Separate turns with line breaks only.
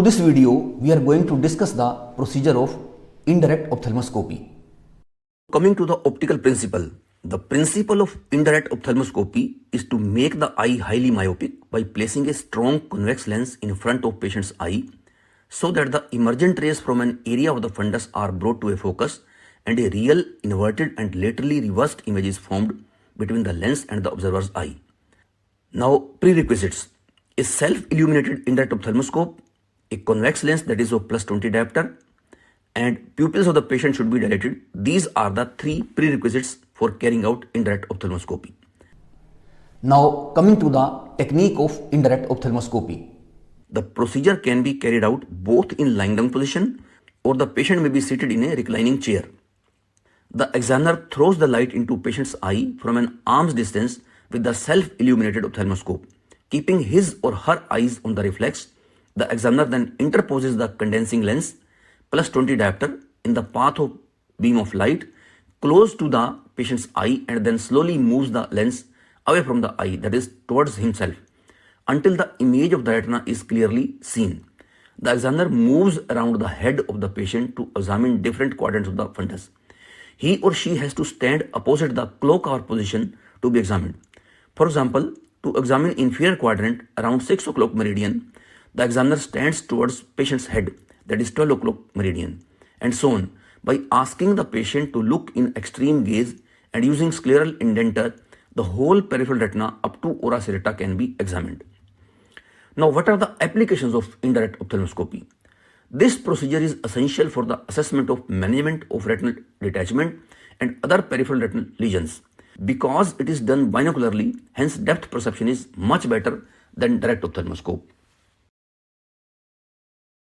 In this video, we are going to discuss the procedure of indirect ophthalmoscopy. Coming to the optical principle, the principle of indirect ophthalmoscopy is to make the eye highly myopic by placing a strong convex lens in front of patient's eye so that the emergent rays from an area of the fundus are brought to a focus and a real inverted and laterally reversed image is formed between the lens and the observer's eye. Now, prerequisites: a self-illuminated indirect ophthalmoscope, a convex lens that is of +20 diopter, and pupils of the patient should be dilated. These are the three prerequisites for carrying out indirect ophthalmoscopy. Now, coming to the technique of indirect ophthalmoscopy. The procedure can be carried out both in lying down position or the patient may be seated in a reclining chair. The examiner throws the light into patient's eye from an arm's distance with the self-illuminated ophthalmoscope. Keeping his or her eyes on the reflex, the examiner then interposes the condensing lens +20 diopter in the path of beam of light close to the patient's eye and then slowly moves the lens away from the eye, that is towards himself, until the image of the retina is clearly seen. The examiner moves around the head of the patient to examine different quadrants of the fundus. He or she has to stand opposite the clock hour position to be examined. For example, to examine inferior quadrant around 6 o'clock meridian, the examiner stands towards patient's head, that is 12 o'clock meridian, and so on. By asking the patient to look in extreme gaze and using scleral indenter, the whole peripheral retina up to ora serrata can be examined. Now, what are the applications of indirect ophthalmoscopy? This procedure is essential for the assessment of management of retinal detachment and other peripheral retinal lesions. Because it is done binocularly, hence depth perception is much better than direct ophthalmoscope.